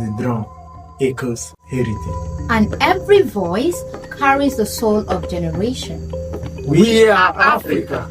the drum echoes heritage. And every voice carries the soul of generation. We are Africa,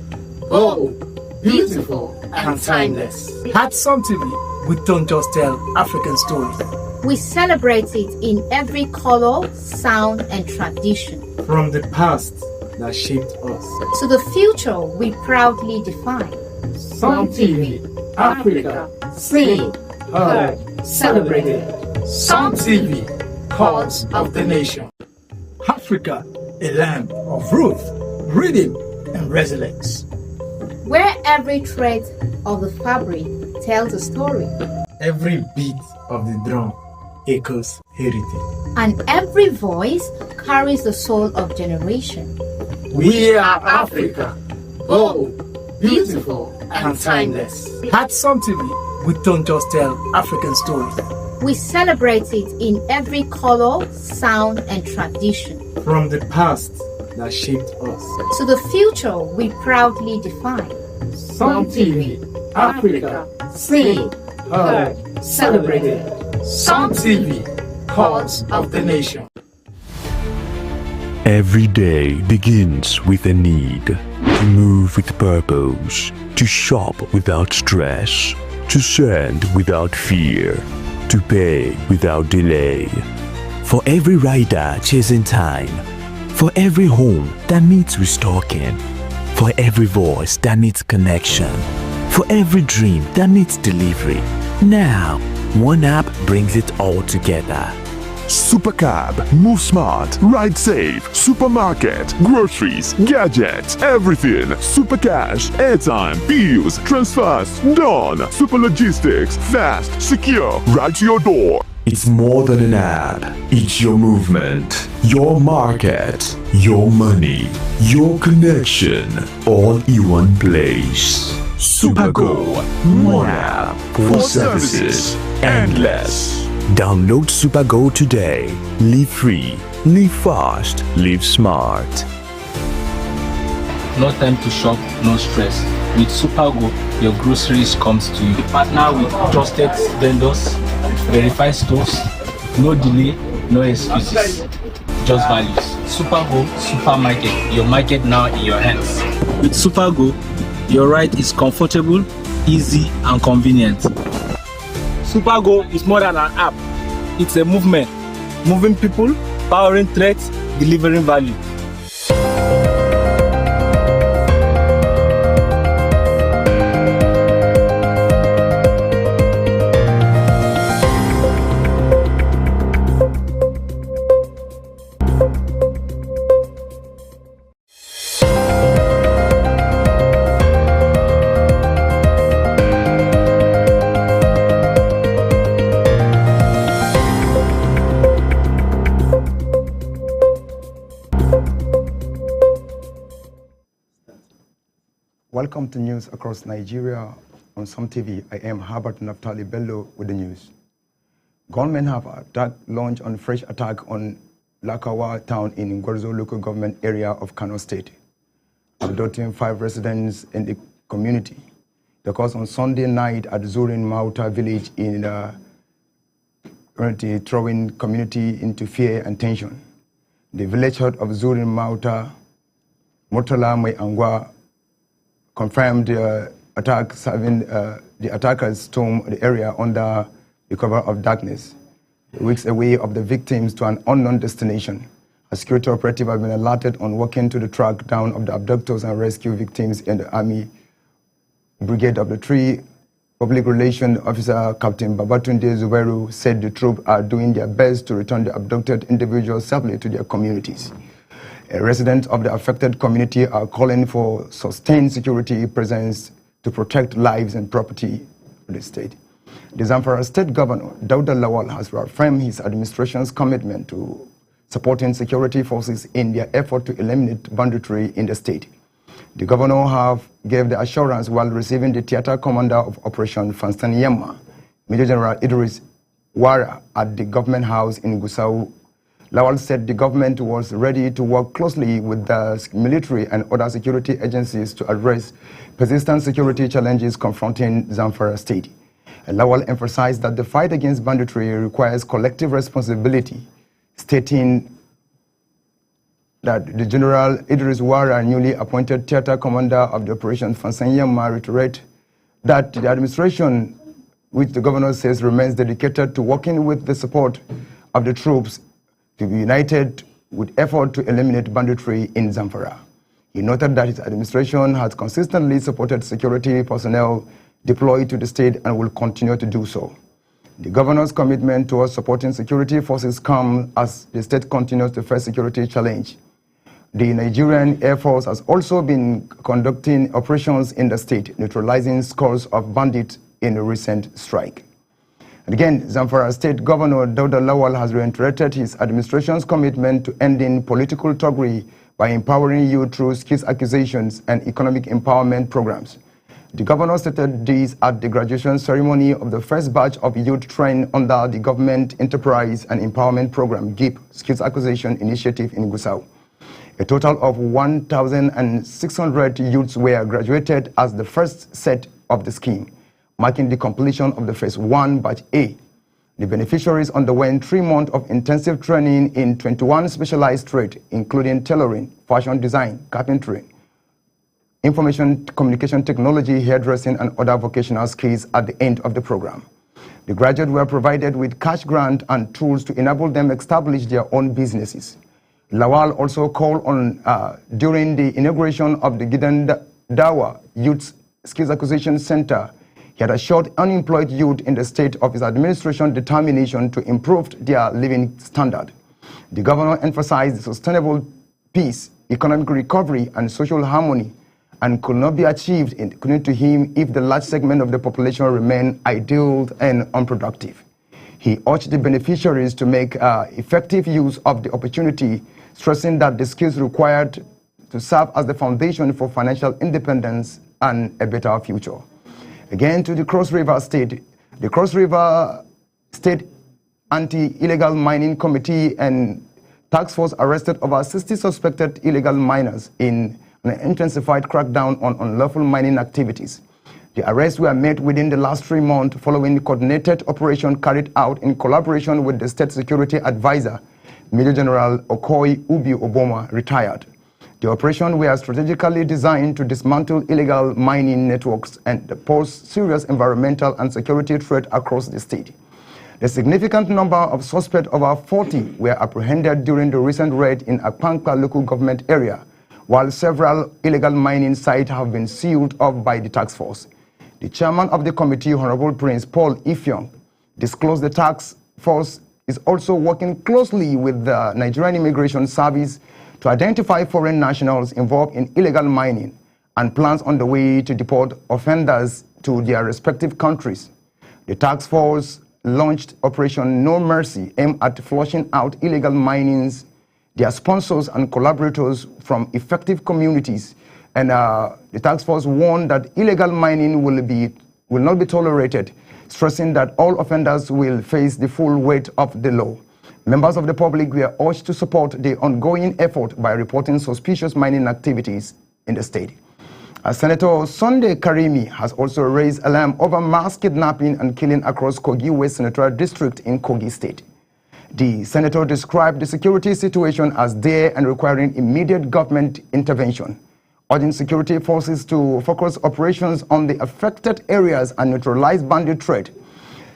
bold, beautiful, and timeless. At Sun TV, we don't just tell African stories. We celebrate it in every color, sound, and tradition. From the past that shaped us to the future we proudly define. Sun TV, Africa, seen, heard, celebrated. Sun TV, cause of the nation. Africa, a land of roots, rhythm, and resilience. Where every thread of the fabric tells a story. Every beat of the drum echoes heritage. And every voice carries the soul of generation. We are Africa, bold, beautiful, and timeless. At Sun TV, we don't just tell African stories. We celebrate it in every color, sound, and tradition. From the past that shaped us to the future we proudly define. Sun TV, Africa, seen, heard, celebrated. Sun TV, cause of the nation. Every day begins with a need to move with purpose, to shop without stress, to send without fear, to pay without delay. For every rider chasing time, for every home that needs restocking, for every voice that needs connection, for every dream that needs delivery. Now, one app brings it all together. Supercab, move smart, ride safe, supermarket, groceries, gadgets, everything. Supercash, airtime, bills, transfers, done. Super logistics, fast, secure, right to your door. It's more than an app. It's your movement, your market, your money, your connection, all in one place. Supergo, one app for services endless. Download Supergo today. Live free, live fast, live smart. No time to shop, no stress. With Supergo, your groceries comes to you. We partner with trusted vendors, verified stores, no delay, no excuses, just values. Supergo Supermarket, your market now in your hands. With Supergo, your ride is comfortable, easy, and convenient. Supergo is more than an app. It's a movement. Moving people, powering threats, delivering value. Welcome to news across Nigeria on Sun TV. I am Herbert Naftali Bello with the news. Gunmen have launched a fresh attack on Lakawa town in Gwarzo local government area of Kano State, abducting 5 residents in the community. The cause on Sunday night at Zurin Mauta village in throwing community into fear and tension. The village head of Zurin Mauta, Murtala Mai Angwa, confirmed the attack, having the attackers stormed the area under the cover of darkness, weeks away of the victims to an unknown destination. A security operative has been alerted on walking to the track down of the abductors and rescue victims in the Army Brigade of the 3. Public Relations Officer Captain Babatunde Zuberu said the troops are doing their best to return the abducted individuals safely to their communities. Residents of the affected community are calling for sustained security presence to protect lives and property of the state. The Zamfara State Governor, Dauda Lawal, has reaffirmed his administration's commitment to supporting security forces in their effort to eliminate banditry in the state. The governor gave the assurance while receiving the theater commander of Operation Fanstan Yamma, Major General Idris Wara, at the government house in Gusau. Lawal said the government was ready to work closely with the military and other security agencies to address persistent security challenges confronting Zamfara State. Lawal emphasized that the fight against banditry requires collective responsibility, stating that the General Idris Wara, newly appointed theater commander of the operation Fansanyama, reiterated that the administration, which the governor says remains dedicated to working with the support of the troops, to be united with effort to eliminate banditry in Zamfara. He noted that his administration has consistently supported security personnel deployed to the state and will continue to do so. The governor's commitment towards supporting security forces comes as the state continues to face security challenge. The Nigerian Air Force has also been conducting operations in the state, neutralizing scores of bandits in a recent strike. And again, Zamfara State Governor Dauda Lawal has reiterated his administration's commitment to ending political thuggery by empowering youth through skills acquisitions and economic empowerment programs. The governor stated this at the graduation ceremony of the first batch of youth trained under the Government Enterprise and Empowerment Program GIP Skills Acquisition Initiative in Gusau. A total of 1,600 youths were graduated as the first set of the scheme, marking the completion of the phase 1 batch A. The beneficiaries underwent 3 months of intensive training in 21 specialized trades, including tailoring, fashion design, carpentry, information communication technology, hairdressing, and other vocational skills at the end of the program. The graduates were provided with cash grant and tools to enable them establish their own businesses. Lawal also called on, during the inauguration of the Gidan Dawa Youth Skills Acquisition Center, he had assured unemployed youth in the state of his administration determination to improve their living standard. The governor emphasized sustainable peace, economic recovery, and social harmony, and could not be achieved, according to him, if the large segment of the population remained idle and unproductive. He urged the beneficiaries to make effective use of the opportunity, stressing that the skills required to serve as the foundation for financial independence and a better future. Again, to the Cross River State, the Cross River State Anti-Illegal Mining Committee and Task Force arrested over 60 suspected illegal miners in an intensified crackdown on unlawful mining activities. The arrests were made within the last 3 months following the coordinated operation carried out in collaboration with the State Security Advisor, Major General Okoye Ubi Oboma, retired. The operation was strategically designed to dismantle illegal mining networks and pose serious environmental and security threat across the state. A significant number of suspects, over 40, were apprehended during the recent raid in Akpankpa local government area, while several illegal mining sites have been sealed off by the task force. The chairman of the committee, Honorable Prince Paul Ifyong, disclosed the task force is also working closely with the Nigerian Immigration Service to identify foreign nationals involved in illegal mining and plans on the way to deport offenders to their respective countries. The task force launched Operation No Mercy, aimed at flushing out illegal minings, their sponsors and collaborators from effective communities. And the task force warned that illegal mining will not be tolerated, stressing that all offenders will face the full weight of the law. Members of the public were urged to support the ongoing effort by reporting suspicious mining activities in the state. Senator Sunday Karimi has also raised alarm over mass kidnapping and killing across Kogi West Senatorial District in Kogi State. The senator described the security situation as dire and requiring immediate government intervention, urging security forces to focus operations on the affected areas and neutralize bandit threat.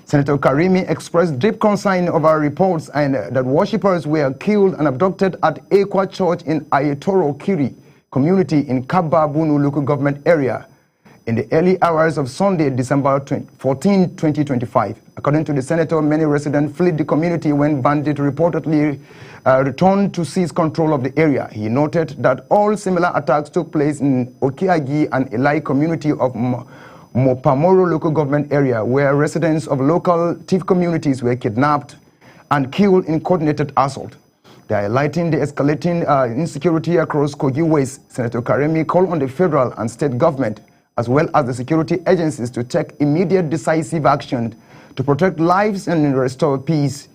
Senator Karimi expressed deep concern over reports that worshippers were killed and abducted at Ekwa Church in Ayetoro Kiri community in Kabba Bunu local government area in the early hours of Sunday, December 14, 2025. According to the senator, many residents fled the community when bandits reportedly returned to seize control of the area. He noted that all similar attacks took place in Okiagi and Elai community of Mopamoro local government area, where residents of local Tiv communities were kidnapped and killed in coordinated assault. They are highlighting the escalating insecurity across Kogi West. Senator Karimi called on the federal and state government, as well as the security agencies, to take immediate decisive action to protect lives and restore peace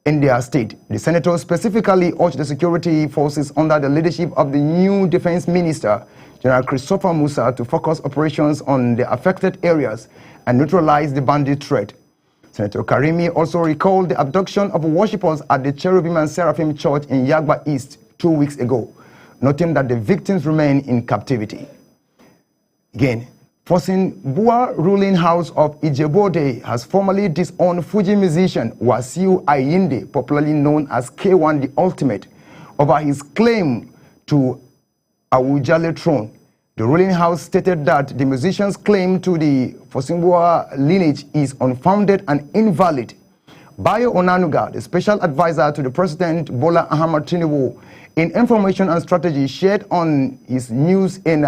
in their state. The senator specifically urged the security forces under the leadership of the new defense minister General Christopher Musa, to focus operations on the affected areas and neutralize the bandit threat. Senator Karimi also recalled the abduction of worshippers at the Cherubim and Seraphim Church in Yagba East 2 weeks ago, noting that the victims remain in captivity. Again, Fosinbua ruling house of Ijebu-Ode has formally disowned Fuji musician Wasiu Ayinde, popularly known as K1 the Ultimate, over his claim to Awujale throne. The ruling house stated that the musician's claim to the Fosinbua lineage is unfounded and invalid. Bayo Onanuga, the special advisor to the President Bola Ahmed Tinubu, in information and strategy, shared on his news in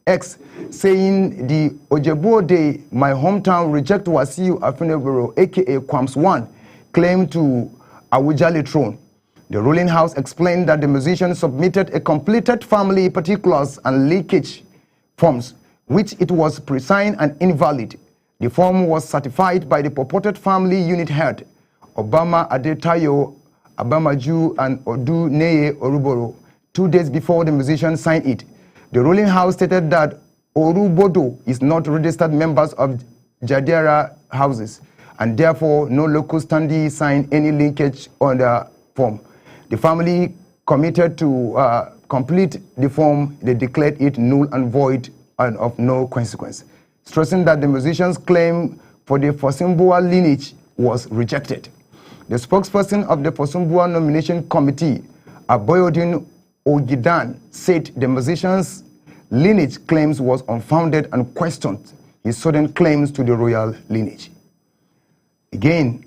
X, saying the Ijebu-Ode, my hometown, reject Wasiu Afineboro, aka Kwams 1, claim to Awujale throne. The ruling house explained that the musician submitted a completed family particulars and leakage forms, which it was pre-signed and invalid. The form was certified by the purported family unit head, Obama Adetayo Abamaju and Odu Neye Oruboro, 2 days before the musician signed it. The ruling house stated that Orubodo is not registered members of Jadera houses, and therefore no local standee signed any linkage on the form. The family committed to complete the form. They declared it null and void and of no consequence, stressing that the musician's claim for the Fosinbua lineage was rejected. The spokesperson of the Fosinbua nomination committee, Aboyodun Ogidan, said the musician's lineage claims was unfounded and questioned his sudden claims to the royal lineage. Again,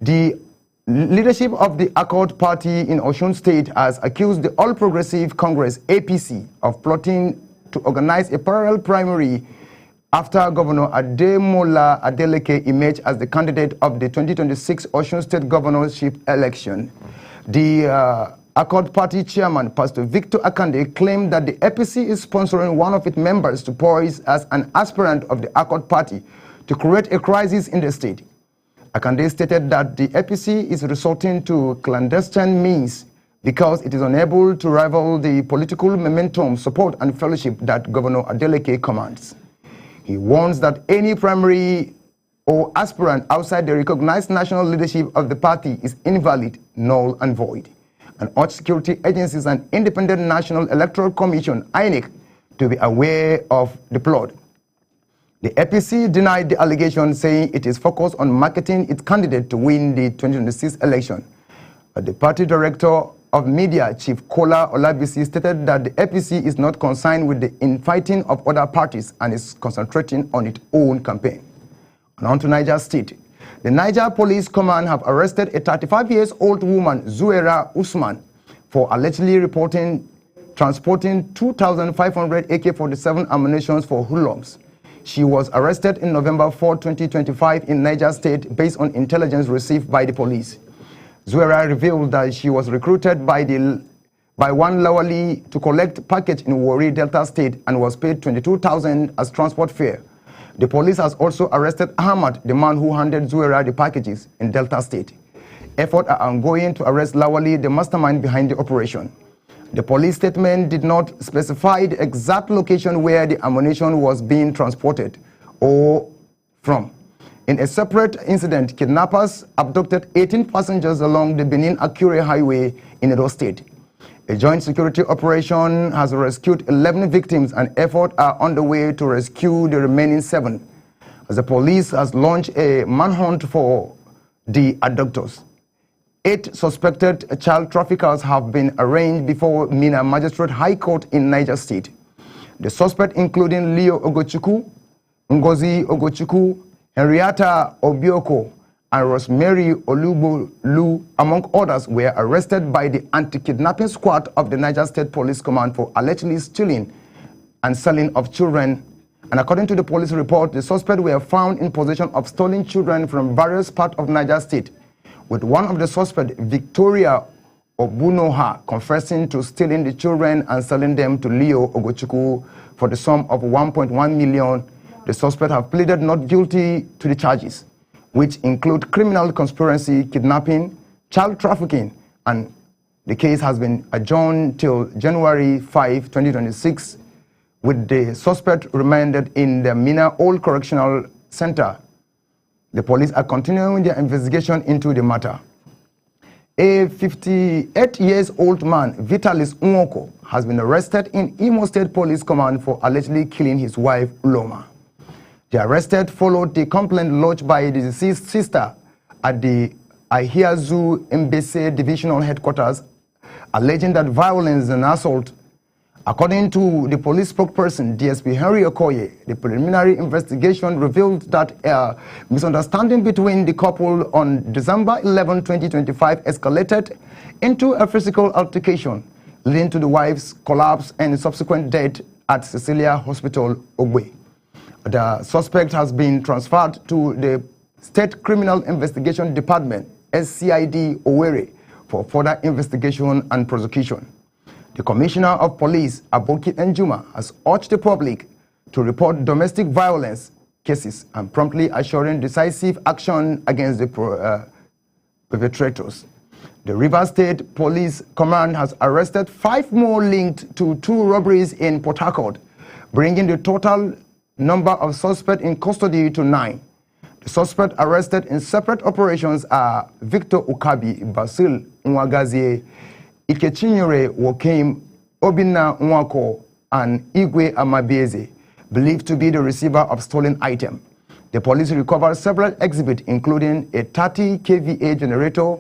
the leadership of the Accord Party in Osun State has accused the All Progressive Congress, APC, of plotting to organize a parallel primary after Governor Ademola Adeleke emerged as the candidate of the 2026 Osun State governorship election. The Accord Party chairman, Pastor Victor Akande, claimed that the APC is sponsoring one of its members to poise as an aspirant of the Accord Party to create a crisis in the state. Akande stated that the APC is resorting to clandestine means because it is unable to rival the political momentum, support, and fellowship that Governor Adeleke commands. He warns that any primary or aspirant outside the recognized national leadership of the party is invalid, null, and void, and urged security agencies and Independent National Electoral Commission, INEC, to be aware of the plot. The APC denied the allegation, saying it is focused on marketing its candidate to win the 2026 election. But the party director of media, Chief Kola Olabisi, stated that the APC is not concerned with the infighting of other parties and is concentrating on its own campaign. And on to Niger State. The Niger Police Command have arrested a 35-year-old woman, Zuera Usman, for allegedly transporting 2,500 AK-47 ammunition for hoodlums. She was arrested in November 4, 2025 in Niger State based on intelligence received by the police. Zuera revealed that she was recruited by one Lawali to collect package in Warri, Delta State, and was paid 22,000 as transport fare. The police has also arrested Ahmad, the man who handed Zuera the packages in Delta State. Efforts are ongoing to arrest Lawali, the mastermind behind the operation. The police statement did not specify the exact location where the ammunition was being transported or from. In a separate incident, kidnappers abducted 18 passengers along the Benin-Akure Highway in Edo State. A joint security operation has rescued 11 victims and efforts are underway to rescue the remaining 7, as the police has launched a manhunt for the abductors. 8 suspected child traffickers have been arraigned before Mina Magistrate High Court in Niger State. The suspects, including Leo Ogochukwu, Ngozi Ogochukwu, Henrietta Obioko, and Rosemary Olubolu, among others, were arrested by the anti-kidnapping squad of the Niger State Police Command for allegedly stealing and selling of children. And according to the police report, the suspects were found in possession of stolen children from various parts of Niger State, with one of the suspects, Victoria Obunoha, confessing to stealing the children and selling them to Leo Ogochukwu for the sum of 1.1 million. The suspects have pleaded not guilty to the charges, which include criminal conspiracy, kidnapping, child trafficking, and the case has been adjourned till January 5, 2026, with the suspect remanded in the Mina Old Correctional Center. The police are continuing their investigation into the matter. A 58-year-old man, Vitalis Nwoko, has been arrested in Imo State Police Command for allegedly killing his wife, Loma. The arrested followed the complaint lodged by the deceased sister at the Ahiazu Mbese Divisional Headquarters, alleging that violence and assault. According to the police spokesperson, DSP Henry Okoye, the preliminary investigation revealed that a misunderstanding between the couple on December 11, 2025 escalated into a physical altercation, leading to the wife's collapse and subsequent death at Cecilia Hospital, Ogbe. The suspect has been transferred to the State Criminal Investigation Department, SCID Owerri, for further investigation and prosecution. The Commissioner of Police, Aboki Njuma, has urged the public to report domestic violence cases and promptly assuring decisive action against the perpetrators. The Rivers State Police Command has arrested 5 more linked to 2 robberies in Port Harcourt, bringing the total number of suspects in custody to 9. The suspects arrested in separate operations are Victor Ukabi, Basil Nwagazie, Ikechinyere Wokem, Obinna Nwako, and Igwe Amabieze, believed to be the receiver of stolen items. The police recovered several exhibits, including a 30 kVA generator,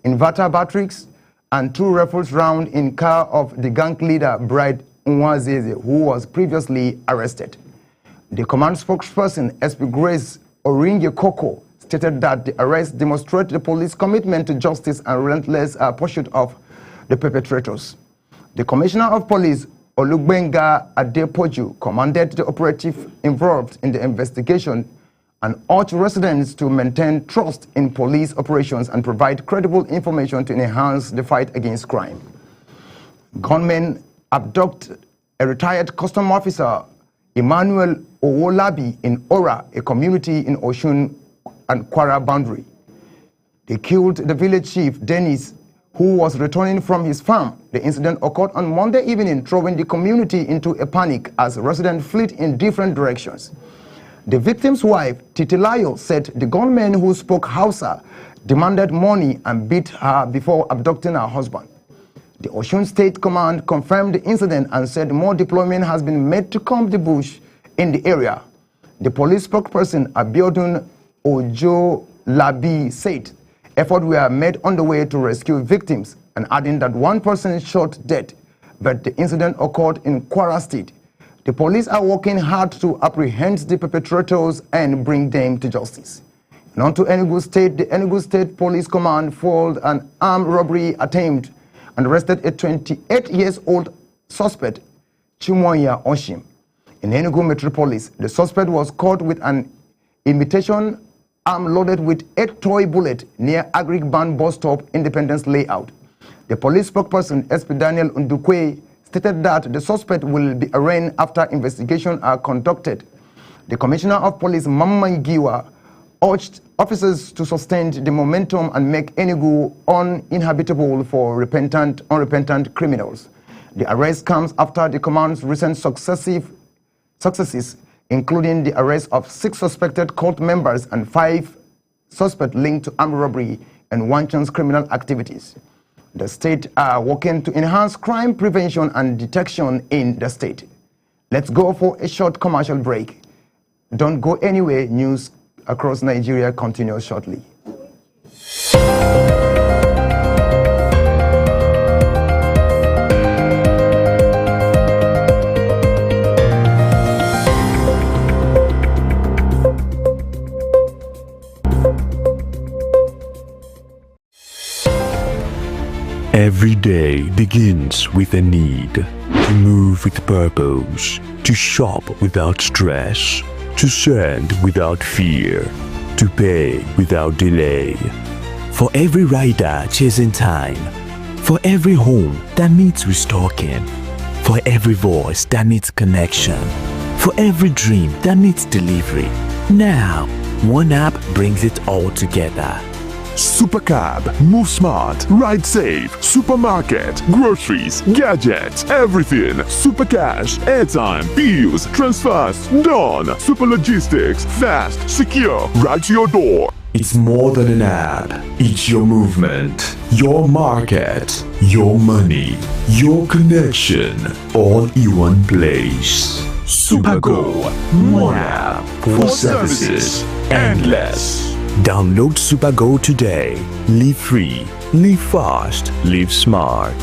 inverter batteries, and 2 rifles rounds in car of the gang leader Bride Nwazeze, who was previously arrested. The command spokesperson, SP Grace Oringe Koko, stated that the arrest demonstrated the police commitment to justice and relentless pursuit of the perpetrators. The Commissioner of Police, Olugbenga Adepoju, commanded the operative involved in the investigation and urged residents to maintain trust in police operations and provide credible information to enhance the fight against crime. Gunmen abduct a retired custom officer, Emmanuel Owolabi, in Ora, a community in Oshun and Kwara boundary. They killed the village chief, Dennis, who was returning from his farm. The incident occurred on Monday evening, throwing the community into a panic as residents fled in different directions. The victim's wife, Titilayo, said the gunmen who spoke Hausa demanded money and beat her before abducting her husband. The Osun State Command confirmed the incident and said more deployment has been made to comb the bush in the area. The police spokesperson, Abiodun Ojo Labi, said efforts were made on the way to rescue victims, and adding that 1 person shot dead, but the incident occurred in Kwara State. The police are working hard to apprehend the perpetrators and bring them to justice. And on to Enugu State, the Enugu State Police Command foiled an armed robbery attempt and arrested a 28-year-old suspect, Chimoya Oshim. In Enugu Metropolis, the suspect was caught with an imitation arm loaded with 8 toy bullets near Agric-Ban bus stop, Independence Layout. The police spokesperson, SP Daniel Ndukwe, stated that the suspect will be arraigned after investigations are conducted. The Commissioner of Police, Mamman Giwa, urged officers to sustain the momentum and make Enugu uninhabitable for unrepentant criminals. The arrest comes after the command's recent successes, including the arrest of 6 suspected cult members and 5 suspects linked to armed robbery and wanton criminal activities. The state are working to enhance crime prevention and detection in the state. Let's go for a short commercial break. Don't go anywhere. News across Nigeria continues shortly. Every day begins with a need to move with purpose, to shop without stress, to send without fear, to pay without delay. For every rider chasing time, for every home that needs restocking, for every voice that needs connection, for every dream that needs delivery. Now, one app brings it all together. Supercab, move smart, ride safe, supermarket, groceries, gadgets, everything. Super cash, airtime, bills, transfers, done. Super logistics, fast, secure, right to your door. It's more than an app. It's your movement, your market, your money, your connection, all in one place. Supergo, one app for services, endless. Download Supergo today. Live free, live fast, live smart.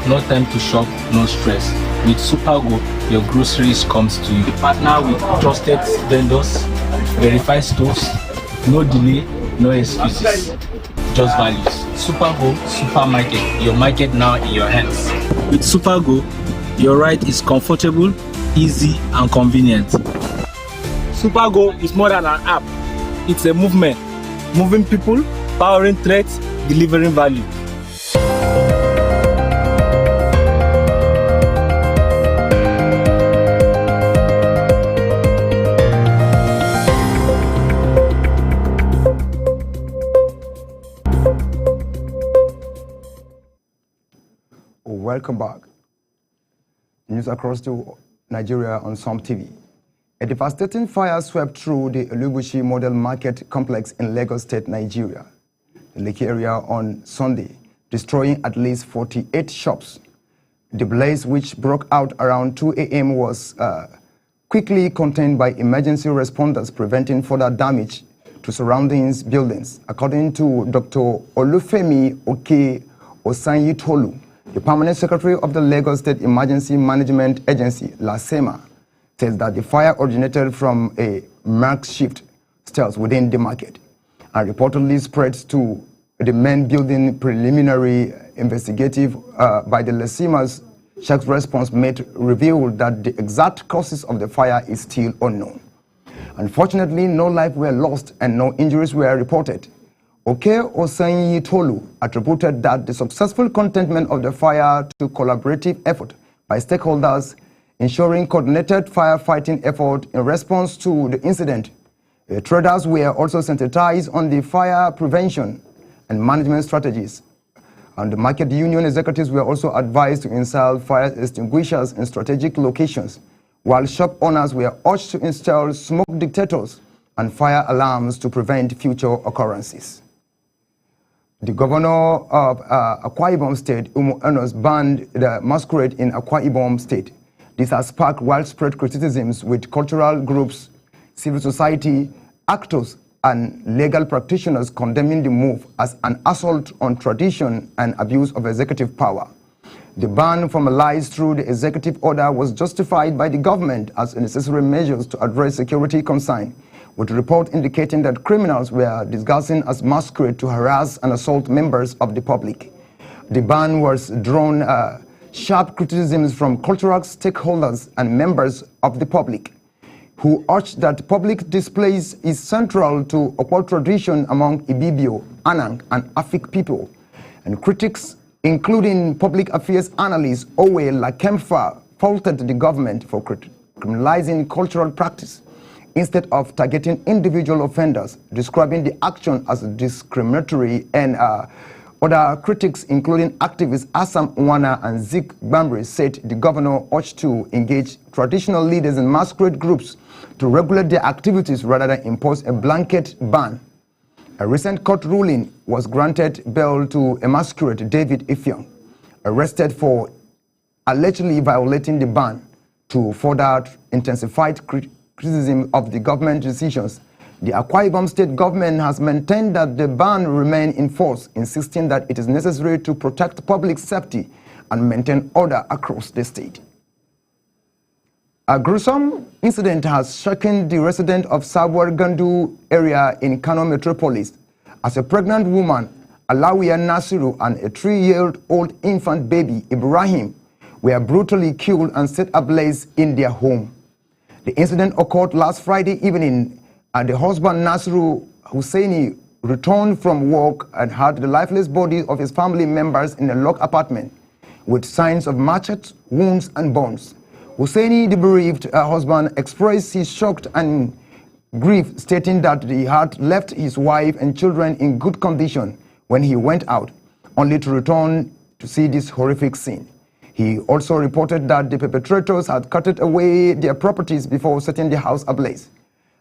No time to shop, no stress. With Supergo, your groceries comes to you. Partner with trusted vendors, verify stores, no delay, no excuses. Just values. Supergo Supermarket, your market now in your hands. With Supergo, your ride is comfortable, easy, and convenient. Supergo is more than an app. It's a movement, moving people, powering threats, delivering value. Welcome back. News across to Nigeria on SOM TV. A devastating fire swept through the Olubushi Model Market Complex in Lagos State, Nigeria, the Lekki area on Sunday, destroying at least 48 shops. The blaze, which broke out around 2 a.m., was quickly contained by emergency responders, preventing further damage to surrounding buildings. According to Dr. Olufemi Oke Osanyitolu, the permanent secretary of the Lagos State Emergency Management Agency, LASEMA, says that the fire originated from a makeshift stairs within the market and reportedly spread to the main building. Preliminary investigative by the LASEMA's shock response made revealed that the exact causes of the fire is still unknown. Unfortunately, no lives were lost and no injuries were reported. Oke Osanyitolu attributed that the successful containment of the fire to collaborative effort by stakeholders, ensuring coordinated firefighting effort in response to the incident. Traders were also sensitized on the fire prevention and management strategies. And the market union executives were also advised to install fire extinguishers in strategic locations, while shop owners were urged to install smoke detectors and fire alarms to prevent future occurrences. The governor of Akwa Ibom State, Umo Enos, banned the masquerade in Akwa Ibom State. This has sparked widespread criticisms, with cultural groups, civil society, actors, and legal practitioners condemning the move as an assault on tradition and abuse of executive power. The ban formalized through the executive order was justified by the government as necessary measures to address security concerns, with a report indicating that criminals were disguising as masquerade to harass and assault members of the public. The ban was drawn sharp criticisms from cultural stakeholders and members of the public, who urged that public displays is central to Okwa tradition among Ibibio, Anang, and Afik people. And critics, including public affairs analyst Owe Lakemfa, faulted the government for criminalizing cultural practice instead of targeting individual offenders, describing the action as discriminatory. And other critics, including activists Assam Nwana and Zik Bambri, said the governor urged to engage traditional leaders and masquerade groups to regulate their activities rather than impose a blanket ban. A recent court ruling was granted bail to a masquerade, David Ifyong, arrested for allegedly violating the ban, to further intensified criticism of the government decisions. The Akwa Ibom State government has maintained that the ban remain in force, insisting that it is necessary to protect public safety and maintain order across the state. A gruesome incident has shaken the resident of Sabuwar Gandu area in Kano metropolis, as a pregnant woman, Alawiya Nasiru, and a 3-year-old infant baby, Ibrahim, were brutally killed and set ablaze in their home. The incident occurred last Friday evening, and the husband, Nasiru Hussaini, returned from work and had the lifeless bodies of his family members in a locked apartment with signs of machetes, wounds, and burns. Hussaini, the bereaved husband, expressed his shock and grief, stating that he had left his wife and children in good condition when he went out, only to return to see this horrific scene. He also reported that the perpetrators had carted away their properties before setting the house ablaze.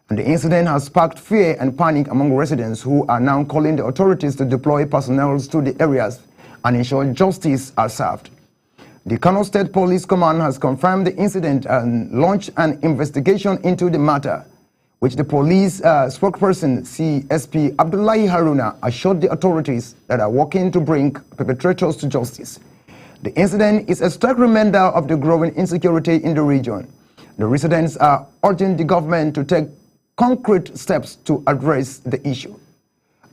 And the incident has sparked fear and panic among residents, who are now calling the authorities to deploy personnel to the areas and ensure justice are served. The Kano State Police Command has confirmed the incident and launched an investigation into the matter, which the police spokesperson CSP Abdullahi Haruna assured the authorities that are working to bring perpetrators to justice. The incident is a stark reminder of the growing insecurity in the region. The residents are urging the government to take concrete steps to address the issue.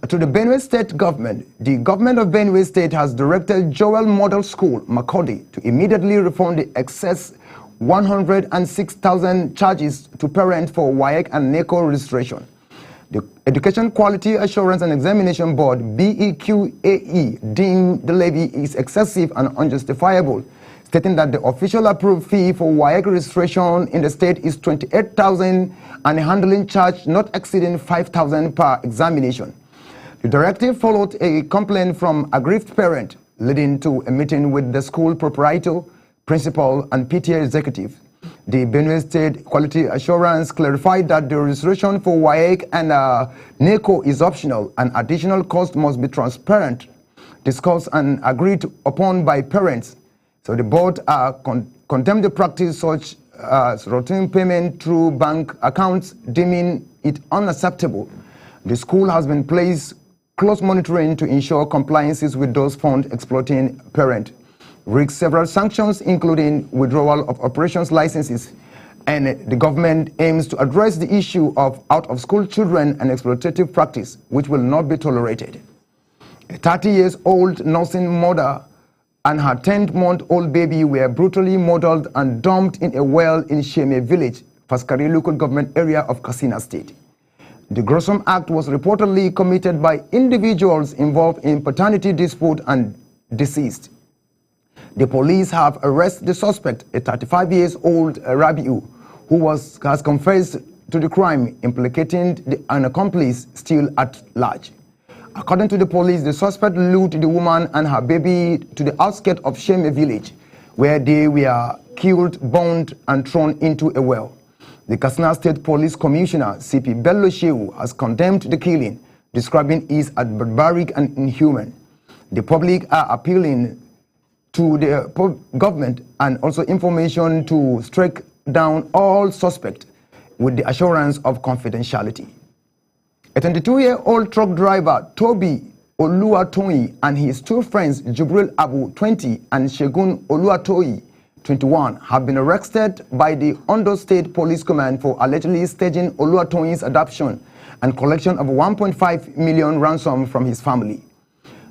To the Benue State government, the government of Benue State has directed Joel Model School, Makurdi, to immediately refund the excess 106,000 charges to parents for WAEC and NECO registration. The Education Quality Assurance and Examination Board, BEQAE, deemed the levy is excessive and unjustifiable, stating that the official approved fee for WAEC registration in the state is 28,000 and a handling charge not exceeding 5,000 per examination. The directive followed a complaint from a aggrieved parent, leading to a meeting with the school proprietor, principal, and PTA executive. The Benue State Quality Assurance clarified that the registration for WAEC and NECO is optional, and additional cost must be transparent, discussed and agreed upon by parents. So the board condemned the practice such as routine payment through bank accounts, deeming it unacceptable. The school has been placed close monitoring to ensure compliances with those found exploiting parents. Rigged several sanctions, including withdrawal of operations licenses, and the government aims to address the issue of out-of-school children and exploitative practice, which will not be tolerated. A 30-year-old nursing mother and her 10-month-old baby were brutally murdered and dumped in a well in Sheme village, Faskari local government area of Katsina State. The gruesome act was reportedly committed by individuals involved in paternity dispute and deceased. The police have arrested the suspect, a 35-year-old Rabiu, who has confessed to the crime, implicating an accomplice still at large. According to the police, the suspect lured the woman and her baby to the outskirts of Sheme village, where they were killed, bound, and thrown into a well. The Katsina State Police Commissioner, CP Bello Shehu, has condemned the killing, describing it as barbaric and inhuman. The public are appealing to the government and also information to strike down all suspects with the assurance of confidentiality. A 22-year-old truck driver, Toby Oluwatoyi, and his two friends, Jubril Abu, 20, and Shegun Oluwatoyi, 21, have been arrested by the Ondo State Police Command for allegedly staging Oluwatoyi's adoption and collection of 1.5 million ransom from his family.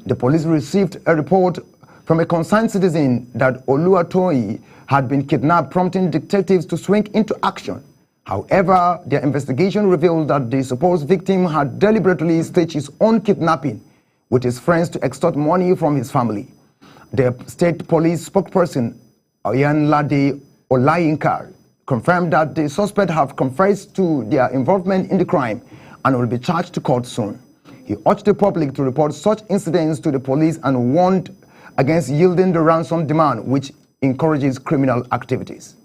The police received a report from a concerned citizen that Oluwatoyi had been kidnapped, prompting detectives to swing into action. However, their investigation revealed that the supposed victim had deliberately staged his own kidnapping with his friends to extort money from his family. The state police spokesperson, Oyanlade Olayinka, confirmed that the suspects have confessed to their involvement in the crime and will be charged to court soon. He urged the public to report such incidents to the police and warned against yielding the ransom demand, which encourages criminal activities.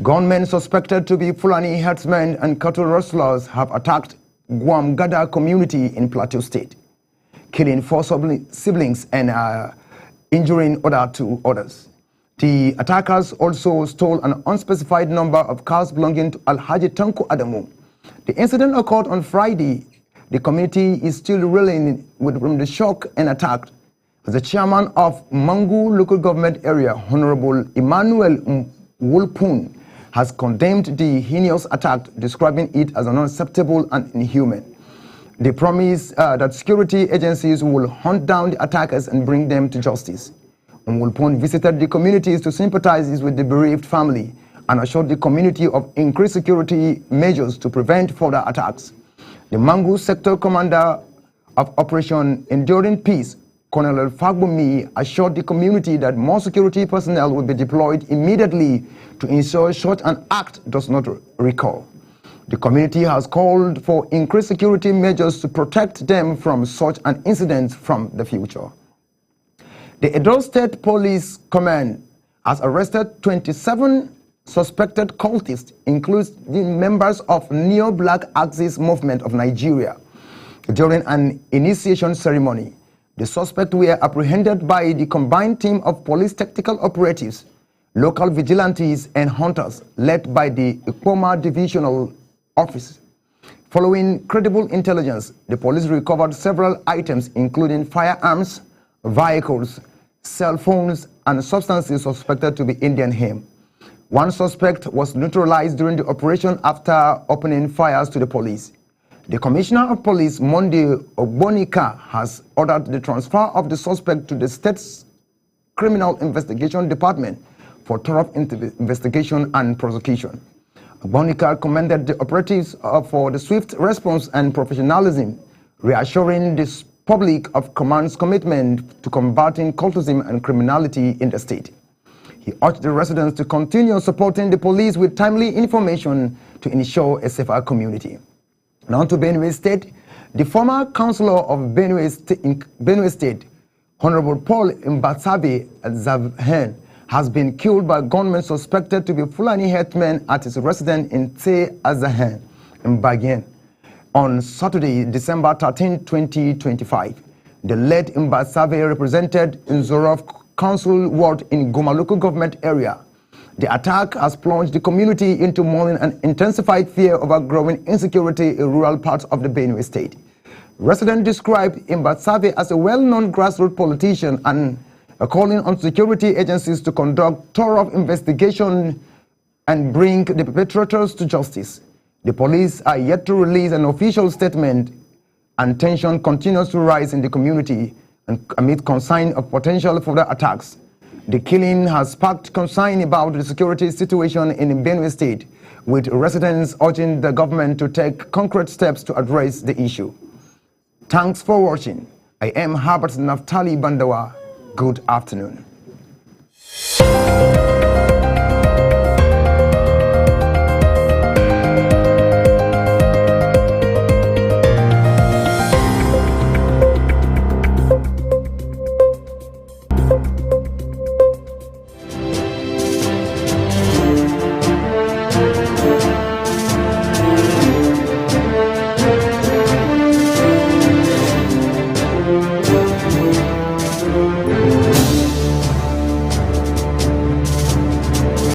Gunmen suspected to be Fulani herdsmen and cattle rustlers have attacked Guamgada community in Plateau State, killing 4 siblings and injuring two others. The attackers also stole an unspecified number of cars belonging to Alhaji Tanko Adamu. The incident occurred on Friday. The community is still reeling from the shock and attack. The chairman of Mangu local government area, Honorable Emmanuel Wulpun, has condemned the heinous attack, describing it as unacceptable and inhuman. They promise that security agencies will hunt down the attackers and bring them to justice. Wulpun visited the communities to sympathize with the bereaved family and assured the community of increased security measures to prevent further attacks. The Mangu sector commander of Operation Enduring Peace, Colonel Fagbumi, assured the community that more security personnel will be deployed immediately to ensure such an act does not recur. The community has called for increased security measures to protect them from such an incident from the future. The Edo State Police Command has arrested 27 suspected cultists, including members of Neo-Black Axis Movement of Nigeria, during an initiation ceremony. The suspects were apprehended by the combined team of police tactical operatives, local vigilantes, and hunters led by the Ikpoma Divisional Office. Following credible intelligence, the police recovered several items including firearms, vehicles, cell phones, and substances suspected to be Indian hemp. One suspect was neutralized during the operation after opening fires to the police. The Commissioner of Police, Monday Ogbonika, has ordered the transfer of the suspect to the state's Criminal Investigation Department for thorough investigation and prosecution. Ogbonika commended the operatives for the swift response and professionalism, reassuring the public of command's commitment to combating cultism and criminality in the state. He urged the residents to continue supporting the police with timely information to ensure a safer community. Now to Benue State, the former councillor of Benue State, Honorable Paul Mbatsabe Zavhen, has been killed by gunmen suspected to be Fulani herdsmen at his residence in Te Azahen in Bagien on Saturday, December 13, 2025. The late Mbatsabe represented Nzorof Council Ward in Gomaluku government area. The attack has plunged the community into mourning and intensified fear over growing insecurity in rural parts of the Benue State. Residents described Mbatsabe as a well-known grassroots politician and calling on security agencies to conduct thorough investigation and bring the perpetrators to justice. The police are yet to release an official statement, and tension continues to rise in the community and amid concern of potential further attacks. The killing has sparked concern about the security situation in Benue State, with residents urging the government to take concrete steps to address the issue. Thanks for watching. I am Herbert Naftali Bandawa. Good afternoon.